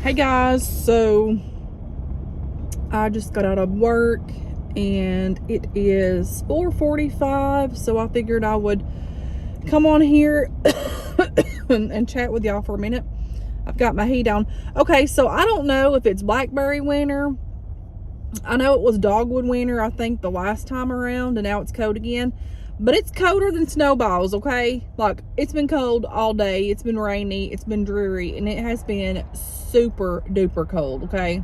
Hey guys, so I just got out of work and it is 4:45, so I figured I would come on here and chat with y'all for a minute. I've got my heat on. Okay, so I don't know if it's blackberry winter. I know it was dogwood winter, I think, the last time around, and now it's cold again. But it's colder than snowballs, okay? Like, it's been cold all day. It's been rainy. It's been dreary. And it has been super duper cold, okay?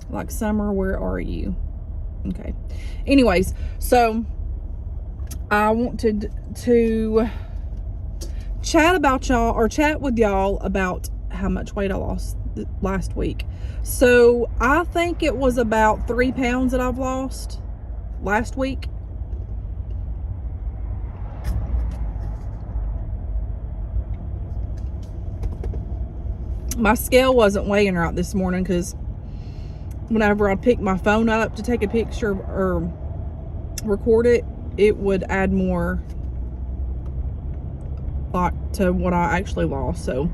Like, summer, where are you? Okay. Anyways, so I wanted to chat about y'all, or chat with y'all about how much weight I lost last week. So I think it was about 3 pounds that I've lost last week. My scale wasn't weighing right this morning because whenever I picked my phone up to take a picture or record it, it would add more like to what I actually lost. So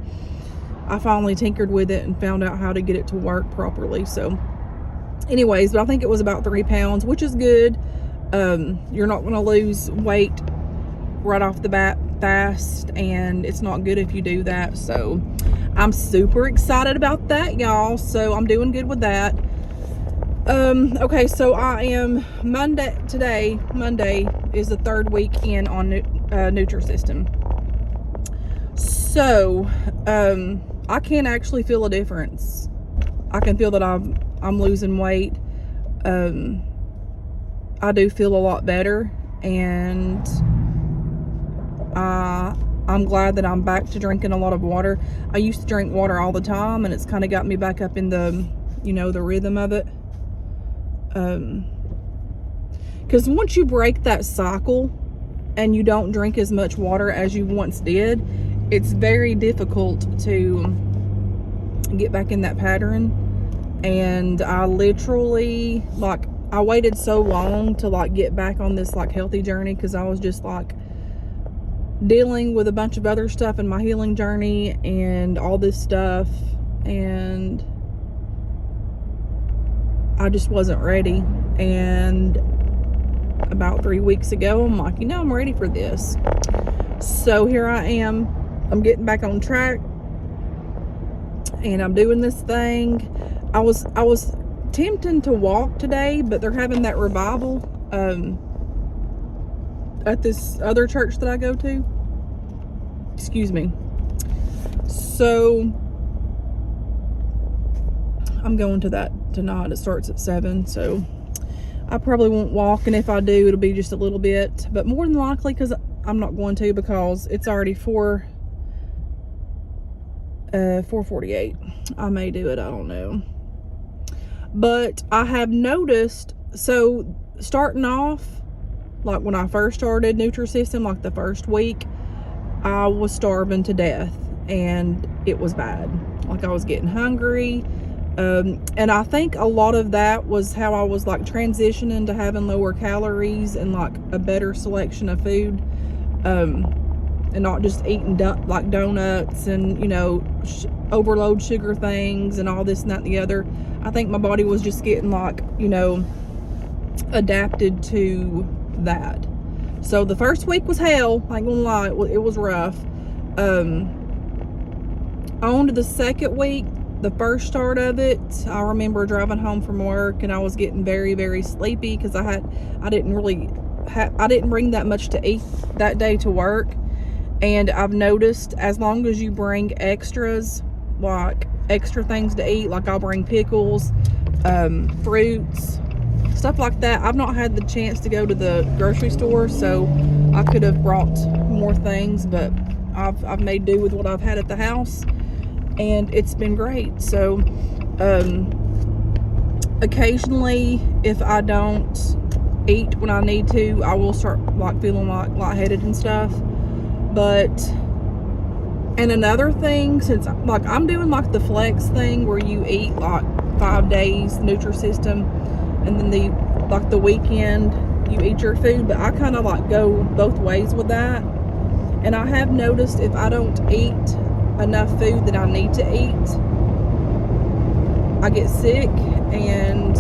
I finally tinkered with it and found out how to get it to work properly. So anyways, but I think it was about 3 pounds, which is good. You're not going to lose weight right off the bat fast, and it's not good if you do that. So I'm super excited about that, y'all. So I'm doing good with that. Okay, so I am Monday is the 3rd week in on Nutrisystem. So I can actually feel a difference. I can feel that I'm losing weight. I do feel a lot better, and I'm glad that I'm back to drinking a lot of water. I used to drink water all the time, and it's kind of got me back up in the, the rhythm of it. Because once you break that cycle and you don't drink as much water as you once did, it's very difficult to get back in that pattern. And I literally, I waited so long to get back on this healthy journey, because I was just dealing with a bunch of other stuff in my healing journey and all this stuff, and I just wasn't ready. And about 3 weeks ago, I'm like, I'm ready for this. So here I am. I'm getting back on track, and I'm doing this thing. I was tempting to walk today, but they're having that revival at this other church that I go to. Excuse me. So I'm going to that tonight. It starts at 7, so I probably won't walk, and if I do, it'll be just a little bit, but more than likely, because I'm not going to, because it's already 4:48. I may do it, I don't know. But I have noticed, so starting off, when I first started Nutrisystem, the first week, I was starving to death, and it was bad. I was getting hungry, and I think a lot of that was how I was transitioning to having lower calories and a better selection of food, and not just eating donuts and overload sugar things and all this and that and the other. I think my body was just getting adapted to that. So the first week was hell. I ain't gonna lie, it was rough. On to the second week, the first start of it, I remember driving home from work, and I was getting very, very sleepy because I didn't bring that much to eat that day to work. And I've noticed, as long as you bring extras, extra things to eat, I'll bring pickles, fruits, stuff like that. I've not had the chance to go to the grocery store, so I could have brought more things, but I've made do with what I've had at the house, and it's been great. So occasionally, if I don't eat when I need to, I will start feeling lightheaded and stuff. And another thing, since I'm doing the flex thing where you eat 5 days Nutrisystem, and then the weekend you eat your food, but I kind of go both ways with that. And I have noticed if I don't eat enough food that I need to eat, I get sick and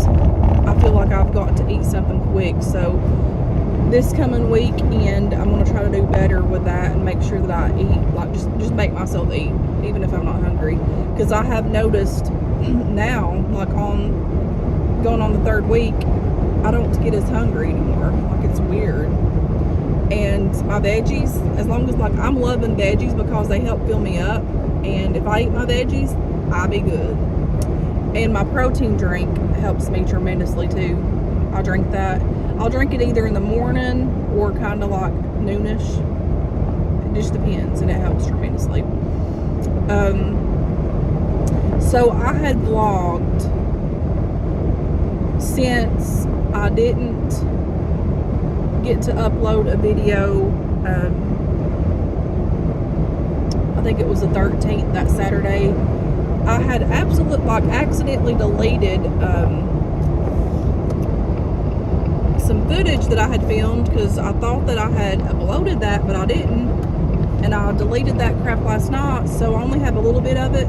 I feel like I've got to eat something quick. So this coming weekend, I'm going to try to do better with that and make sure that I eat, like just make myself eat, even if I'm not hungry. Because I have noticed now, like going on the 3rd week, I don't get as hungry anymore. Like, it's weird. And my veggies, as long as, like, I'm loving veggies because they help fill me up. And if I eat my veggies, I'll be good. And my protein drink helps me tremendously too. I drink that. I'll drink it either in the morning or kind of like noonish. It just depends, and it helps tremendously. So I had vlogged since I didn't get to upload a video. I think it was the 13th, that Saturday. I had accidentally deleted some footage that I had filmed because I thought that I had uploaded that, but I didn't. And I deleted that crap last night, so I only have a little bit of it.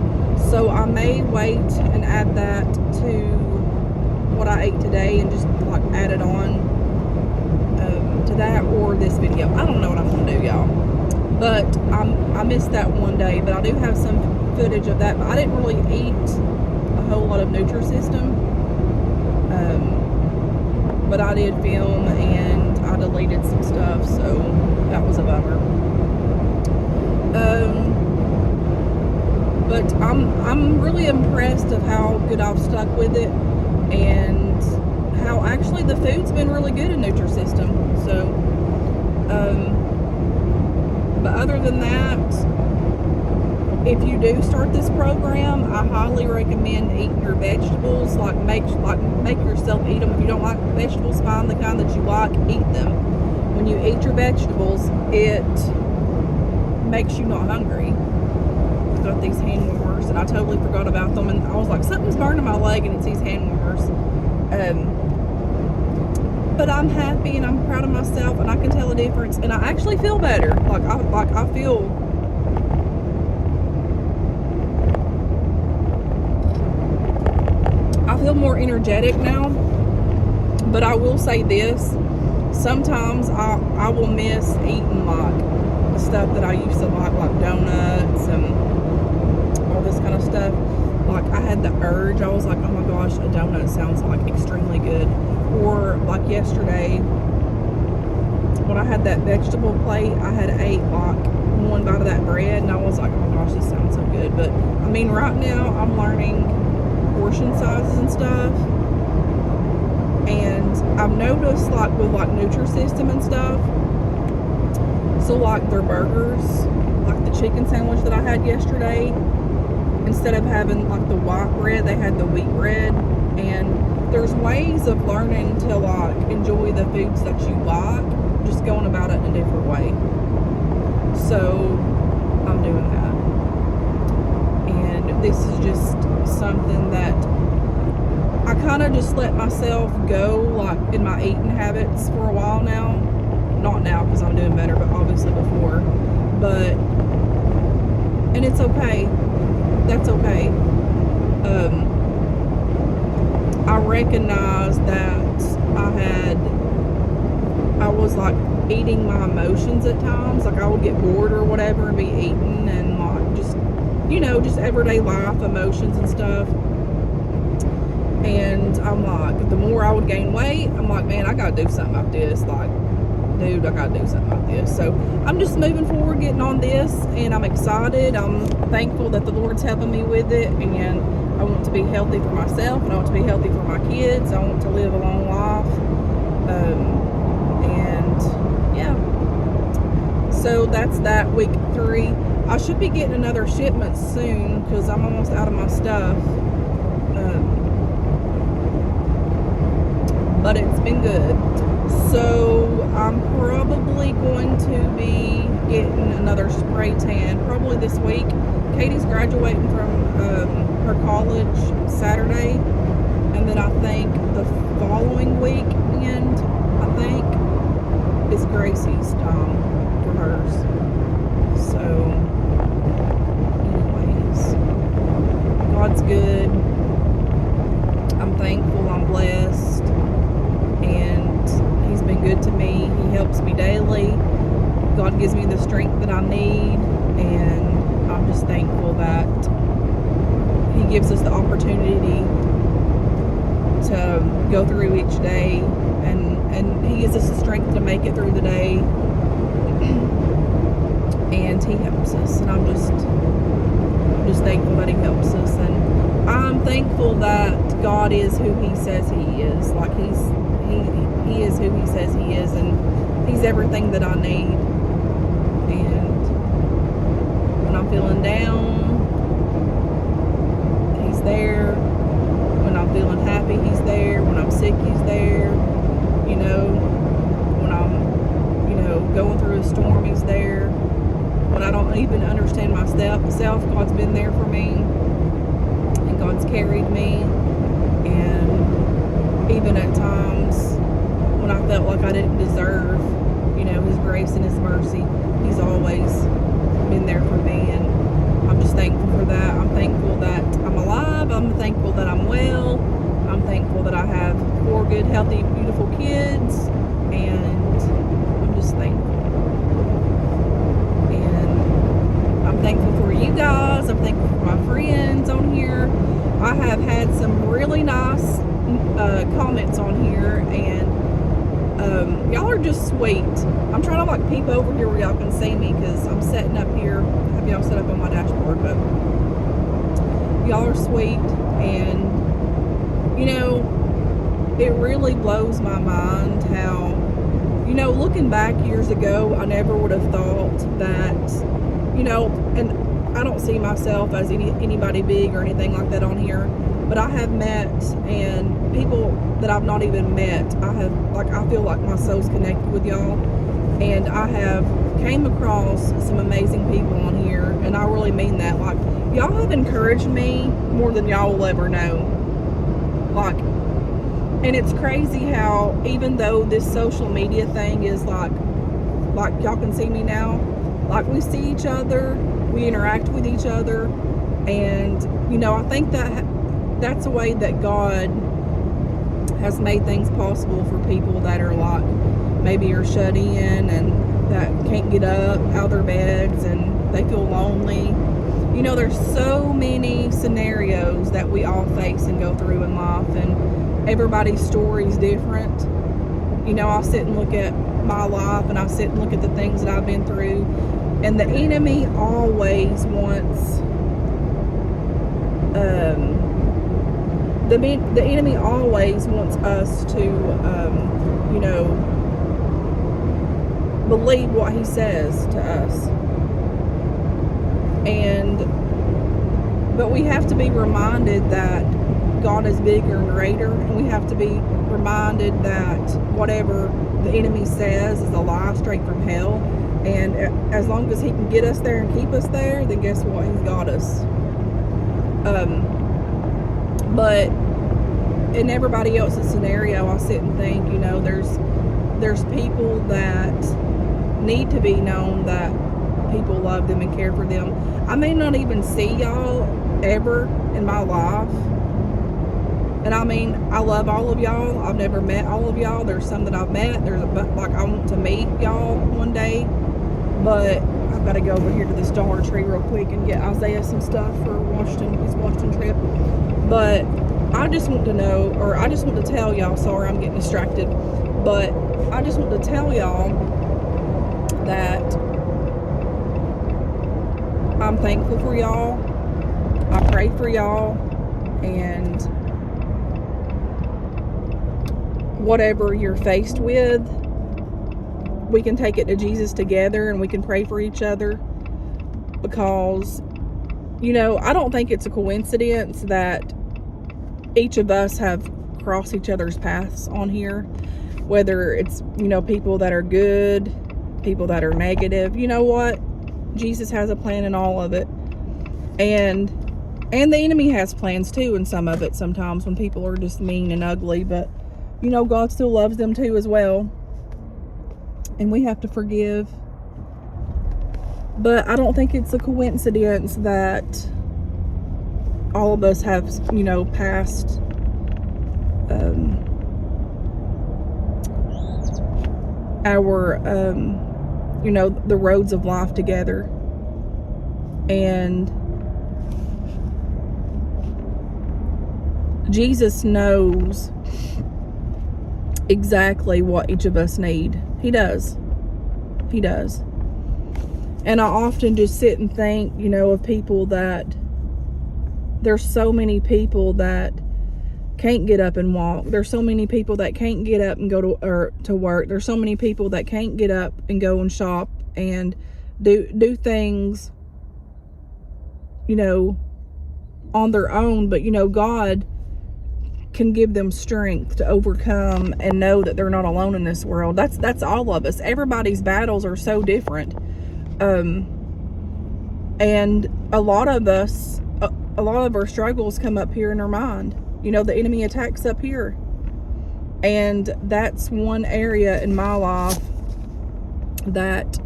So I may wait and add that to what I ate today and just like add it on to that or this video. I don't know what I'm gonna do, y'all. But I missed that one day, but I do have some footage of that. But I didn't really eat a whole lot of Nutrisystem. But I did film and I deleted some stuff, so that was a bummer. But I'm really impressed of how good I've stuck with it, and how actually the food's been really good in Nutrisystem. So, but other than that, if you do start this program, I highly recommend eating your vegetables. Like make yourself eat them. If you don't like vegetables, find the kind that you like, eat them. When you eat your vegetables, it makes you not hungry. I've got these hand warmers, and I totally forgot about them, and I was like, something's burning my leg, and it's these hand warmers. But I'm happy and I'm proud of myself, and I can tell a difference, and I actually feel better. I feel more energetic now. But I will say this, sometimes I will miss eating like the stuff that I used to like donuts and all this kind of stuff. Like, I had the urge, I was like, oh my gosh, a donut sounds like extremely good. Or like yesterday, when I had that vegetable plate, I had ate like one bite of that bread, and I was like, oh my gosh, this sounds so good. But I mean, right now I'm learning portion sizes and stuff, and I've noticed like with like Nutrisystem and stuff, so like their burgers, like the chicken sandwich that I had yesterday, instead of having like the white bread, they had the wheat bread. And there's ways of learning to like enjoy the foods that you like, just going about it in a different way. So I'm doing that, and this is just something that I kind of just let myself go like in my eating habits for a while now. Not now, because I'm doing better, but obviously before. But, and it's okay. That's okay. I recognize that I was like eating my emotions at times. Like, I would get bored or whatever and be eating, and like just, you know, just everyday life emotions and stuff. And I'm like, the more I would gain weight, I'm like, man, I gotta do something about this. Like, dude, I gotta do something about this. So I'm just moving forward, getting on this, and I'm excited. I'm thankful that the Lord's helping me with it, and I want to be healthy for myself, and I want to be healthy for my kids. I want to live a long life. And yeah, so that's that, week 3. I should be getting another shipment soon, because I'm almost out of my stuff. But it's been good. So I'm probably going to be getting another spray tan probably this week. Katie's graduating from her college Saturday, and then I think the following weekend, I think, is Gracie's time for hers. So anyways, God's good. thankful, I'm blessed, and He's been good to me. He helps me daily. God gives me the strength that I need, and I'm just thankful that He gives us the opportunity to go through each day, and He gives us the strength to make it through the day, and He helps us, and I'm just thankful that He helps us, and I'm thankful that God is who He says He is. Like He is who He says He is, and He's everything that I need. And when I'm feeling down, He's there. When I'm feeling happy, He's there. When I'm sick, He's there. You know, when I'm, going through a storm, He's there. When I don't even understand myself, God's been there for me. And God's carried me. And even at times when I felt like I didn't deserve, His grace and His mercy, He's always been there for me. And I'm just thankful for that. I'm thankful that I'm alive. I'm thankful that I'm well. I'm thankful that I have 4 good, healthy, beautiful kids. And I'm just thankful. And I'm thankful for you guys. I'm thankful for my friends on here. I have had some really nice comments on here, and y'all are just sweet. I'm trying to peep over here where y'all can see me, because I'm setting up here. I have y'all set up on my dashboard, but y'all are sweet, and it really blows my mind how, looking back years ago, I never would have thought that, and I don't see myself as anybody big or anything like that on here, but I have met, and people that I've not even met, I feel like my soul's connected with y'all, and I have came across some amazing people on here, and I really mean that. Y'all have encouraged me more than y'all will ever know. And it's crazy how, even though this social media thing is like y'all can see me now, we see each other, we interact with each other, and I think that's a way that God has made things possible for people that are maybe are shut in and that can't get up out of their beds and they feel lonely. There's so many scenarios that we all face and go through in life, and everybody's story is different. I sit and look at my life, and I sit and look at the things that I've been through, and the enemy always wants the enemy always wants us to believe what he says to us, but we have to be reminded that God is bigger and greater, and we have to be reminded that whatever the enemy says is a lie straight from hell, and as long as he can get us there and keep us there, then guess what? He's got us. But in everybody else's scenario, I sit and think, there's people that need to be known that people love them and care for them. I may not even see y'all ever in my life, and I love all of y'all. I've never met all of y'all. There's some that I've met. I want to meet y'all one day, but I've got to go over here to this Dollar Tree real quick and get Isaiah some stuff for his Washington trip. But I just want to tell y'all, sorry I'm getting distracted, but I just want to tell y'all that I'm thankful for y'all. I pray for y'all, and whatever you're faced with, we can take it to Jesus together, and we can pray for each other, because I don't think it's a coincidence that each of us have crossed each other's paths on here, whether it's people that are good, people that are negative. You know what? Jesus has a plan in all of it, and the enemy has plans too in some of it sometimes, when people are just mean and ugly, but God still loves them too as well, and we have to forgive. But I don't think it's a coincidence that all of us have passed the roads of life together. And Jesus knows exactly what each of us need. He does. He does. And I often just sit and think, of people that, there's so many people that can't get up and walk. There's so many people that can't get up and go to work. There's so many people that can't get up and go and shop and do things, on their own. But, God can give them strength to overcome and know that they're not alone in this world. That's all of us. Everybody's battles are so different. And a lot of our struggles come up here in our mind. The enemy attacks up here. And that's one area in my life that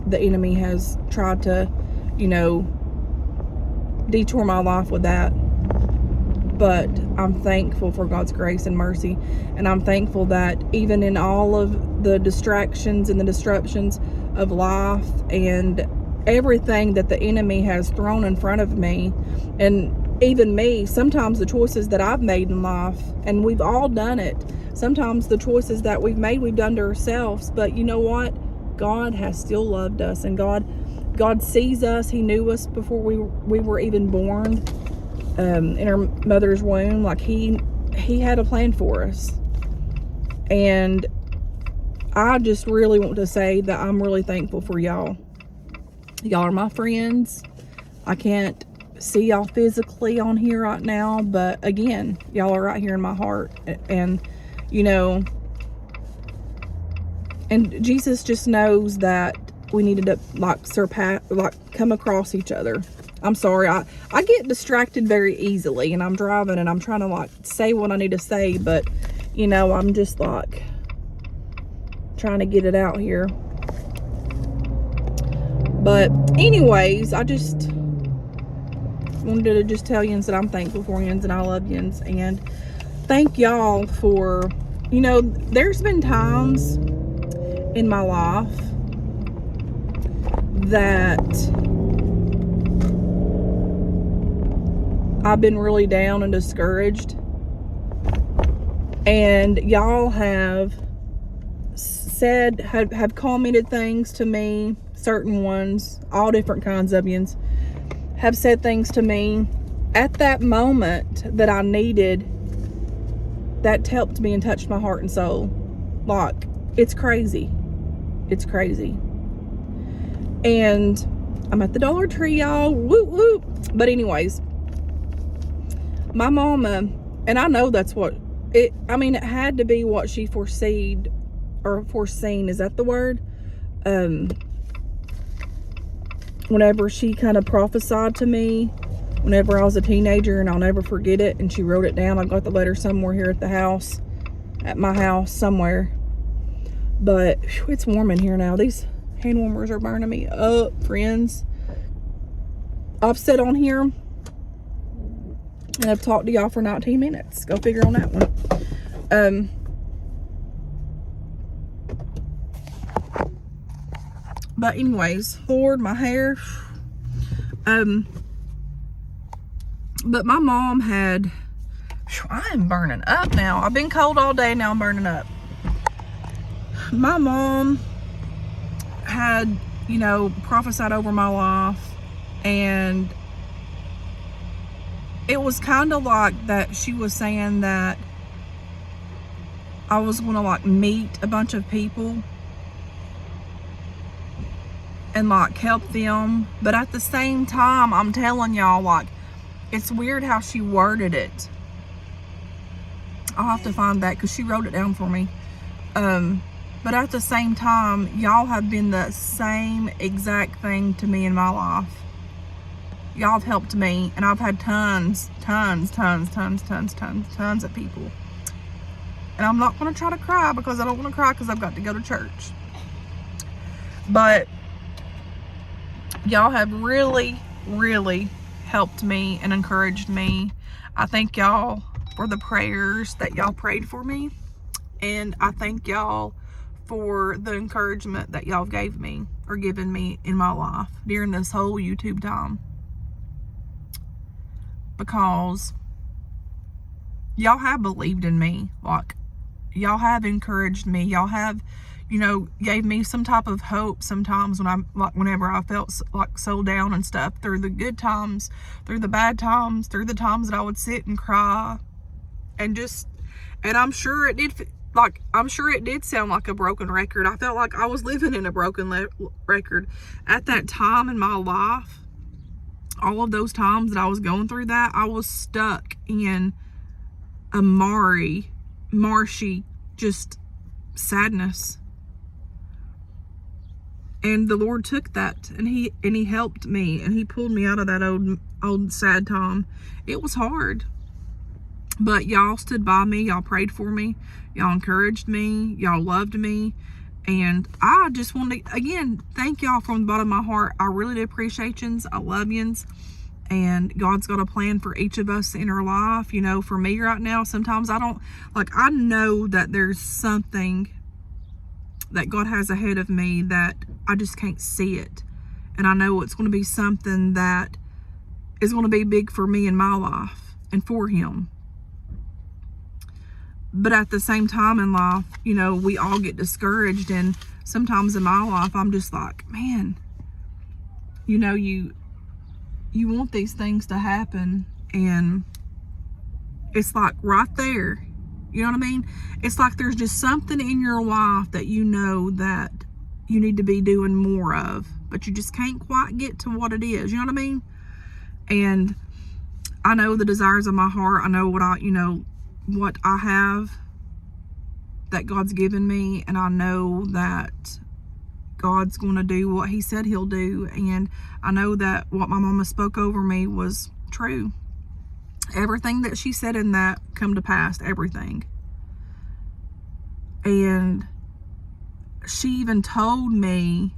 the enemy has tried to, detour my life with that. But I'm thankful for God's grace and mercy. And I'm thankful that even in all of the distractions and the disruptions of life and everything that the enemy has thrown in front of me, and even me, sometimes the choices that I've made in life, and we've all done it, sometimes the choices that we've made, we've done to ourselves. But you know what? God has still loved us, and God sees us. He knew us before we were even born, in our mother's womb. Like he had a plan for us. And I just really want to say that I'm really thankful for y'all. Y'all are my friends. I can't see y'all physically on here right now, but again, y'all are right here in my heart. And and Jesus just knows that we needed to come across each other. I'm sorry, I get distracted very easily, and I'm driving and I'm trying to say what I need to say, but I'm just trying to get it out here. But anyways, I just wanted to just tell you that I'm thankful for you and I love you, and thank y'all for, there's been times in my life that I've been really down and discouraged, and y'all have have commented things to me. Certain ones, all different kinds of yous, have said things to me at that moment that I needed, that helped me and touched my heart and soul. It's crazy. It's crazy. And I'm at the Dollar Tree, y'all. Whoop, whoop. But anyways, my mama, and I know that's what it had to be what she foreseen. Is that the word? Whenever she kind of prophesied to me, whenever I was a teenager, and I'll never forget it, and she wrote it down. I've got the letter somewhere here at my house somewhere. But it's warm in here now. These hand warmers are burning me up, friends. I've sat on here and I've talked to y'all for 19 minutes. Go figure on that one. But anyways, Lord, my hair. But my mom had, I am burning up now. I've been cold all day, now I'm burning up. My mom had, prophesied over my life, and it was kind of like that she was saying that I was going to meet a bunch of people and help them. But at the same time, I'm telling y'all, it's weird how she worded it. I'll have to find that because she wrote it down for me. But at the same time, y'all have been the same exact thing to me in my life. Y'all have helped me, and I've had tons of people. And I'm not going to try to cry, because I don't want to cry, because I've got to go to church. But y'all have really, really helped me and encouraged me. I thank y'all for the prayers that y'all prayed for me. And I thank y'all for the encouragement that y'all gave me or given me in my life during this whole YouTube time. Because y'all have believed in me. Like, y'all have encouraged me. Y'all have, gave me some type of hope sometimes whenever I felt like so down and stuff, through the good times, through the bad times, through the times that I would sit and cry and I'm sure it did sound like a broken record. I felt like I was living in a broken record at that time in my life. All of those times that I was going through that, I was stuck in a marshy, just sadness. And the Lord took that and he helped me, and he pulled me out of that old sad time. It was hard. But y'all stood by me, y'all prayed for me, y'all encouraged me, y'all loved me. And I just want to, again, thank y'all from the bottom of my heart. I really do appreciate yous. I love yous. And God's got a plan for each of us in our life. For me right now, sometimes I know that there's something that God has ahead of me that I just can't see it. And I know it's going to be something that is going to be big for me in my life and for Him. But at the same time in life, we all get discouraged. And sometimes in my life, I'm just like, man, you want these things to happen. And it's like right there. You know what I mean? It's like there's just something in your life that that you need to be doing more of. But you just can't quite get to what it is. You know what I mean? And I know the desires of my heart. I know what I have that God's given me, and I know that God's going to do what He said He'll do. And I know that what my mama spoke over me was true. Everything that she said in that come to pass, everything. And she even told me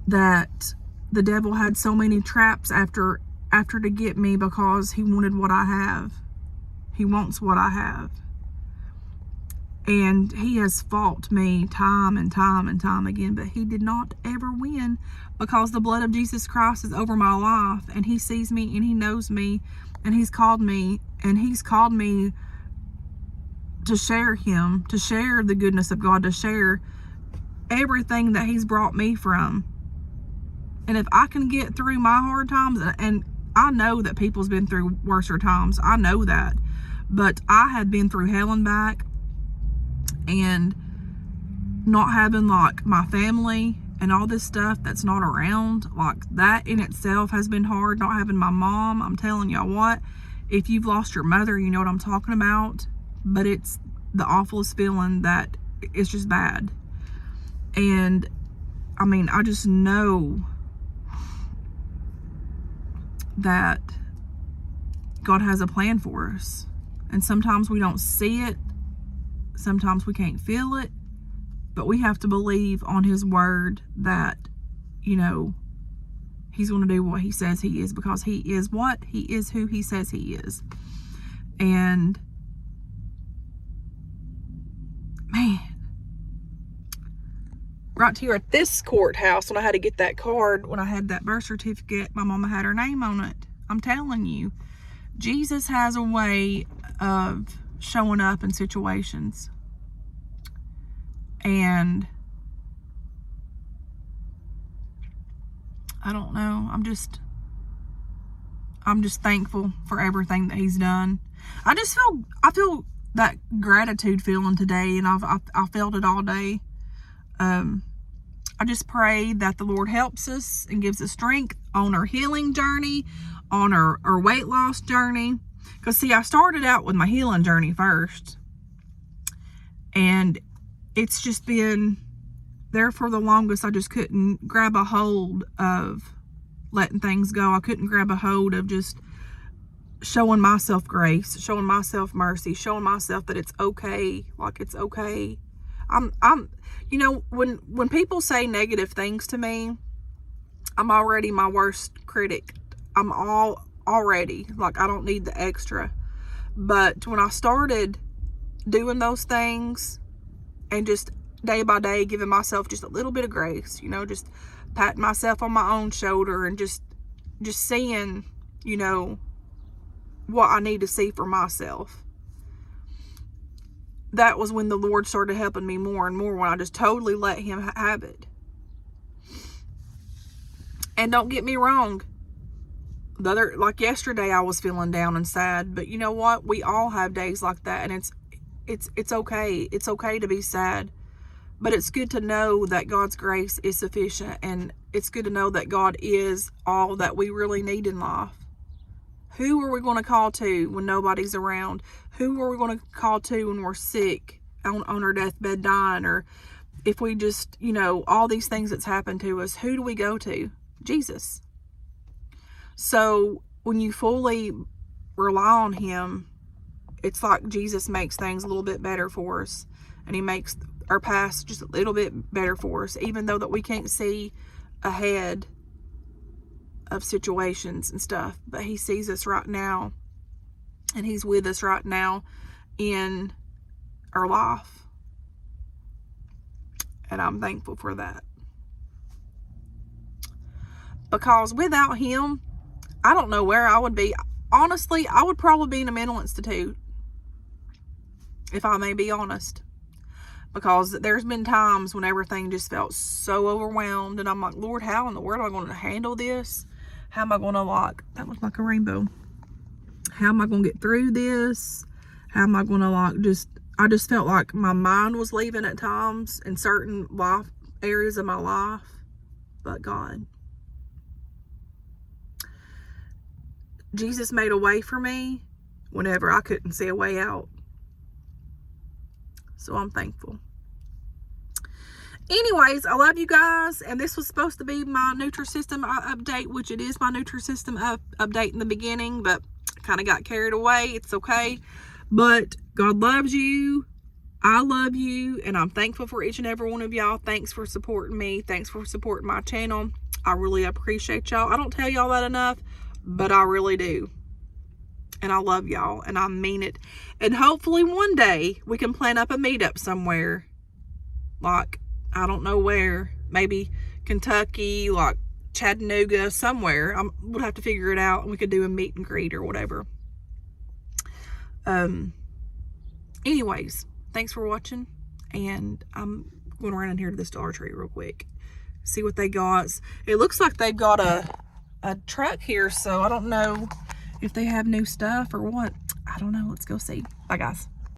that the devil had so many traps after to get me, because he wanted what I have. He wants what I have. And he has fought me time and time and time again, but he did not ever win, because the blood of Jesus Christ is over my life, and He sees me and He knows me, and He's called me to share Him, to share the goodness of God, to share everything that He's brought me from. And if I can get through my hard times, and I know that people's been through worse times, I know that. But I had been through hell and back, and not having my family and all this stuff that's not around, that in itself has been hard. Not having my mom, I'm telling y'all what, if you've lost your mother, you know what I'm talking about. But it's the awfulest feeling that it's just bad. And I just know that God has a plan for us. And sometimes we don't see it. Sometimes we can't feel it. But we have to believe on His word that, He's going to do what He says He is, because He is what? He is who He says He is. And, man, right here at this courthouse, when I had to get that card, when I had that birth certificate, my mama had her name on it. I'm telling you, Jesus has a way of showing up in situations. And I don't know, I'm just thankful for everything that He's done. I feel that gratitude feeling today, and I felt it all day. I just pray that the Lord helps us and gives us strength on our healing journey, on our weight loss journey. Because, see, I started out with my healing journey first. And it's just been there for the longest. I just couldn't grab a hold of letting things go. I couldn't grab a hold of just showing myself grace, showing myself mercy, showing myself that it's okay. It's okay. When people say negative things to me, I'm already my worst critic. I'm already, I don't need the extra. But when I started doing those things and just day by day giving myself just a little bit of grace, you know, just patting myself on my own shoulder and just seeing, you know, what I need to see for myself. That was when the Lord started helping me more and more, when I just totally let him have it. And don't get me wrong, like yesterday I was feeling down and sad, but you know what? We all have days like that, and it's okay. It's okay to be sad. But it's good to know that God's grace is sufficient, and it's good to know that God is all that we really need in life. Who are we going to call to when nobody's around? Who are we going to call to when we're sick, on our deathbed dying, or if we just, you know, all these things that's happened to us? Who do we go to? Jesus. So when you fully rely on him, it's like Jesus makes things a little bit better for us, and he makes our past just a little bit better for us, even though that we can't see ahead of situations and stuff. But he sees us right now, and he's with us right now in our life, and I'm thankful for that, because without him, I don't know where I would be. Honestly, I would probably be in a mental institute, if I may be honest. Because there's been times when everything just felt so overwhelmed, and I'm like, Lord, how in the world am I going to handle this? How am I going to, like, that looks like a rainbow. How am I going to get through this? How am I going to, like, I just felt like my mind was leaving at times in certain life areas of my life. But God, Jesus made a way for me whenever I couldn't see a way out. So I'm thankful. Anyways, I love you guys, and this was supposed to be my Nutrisystem update, which it is my Nutrisystem update in the beginning, but kind of got carried away. It's okay. But God loves you. I love you, and I'm thankful for each and every one of y'all. Thanks for supporting me. Thanks for supporting my channel. I really appreciate y'all. I don't tell y'all that enough, but I really do. And I love y'all, and I mean it. And hopefully one day we can plan up a meetup somewhere. Like, I don't know where. Maybe Kentucky, like Chattanooga, somewhere. We'll have to figure it out. We could do a meet and greet or whatever. Anyways, thanks for watching. And I'm going around in here to this Dollar Tree real quick. See what they got. It looks like they've got a truck here, so I don't know if they have new stuff or what. I don't know. Let's go see. Bye, guys.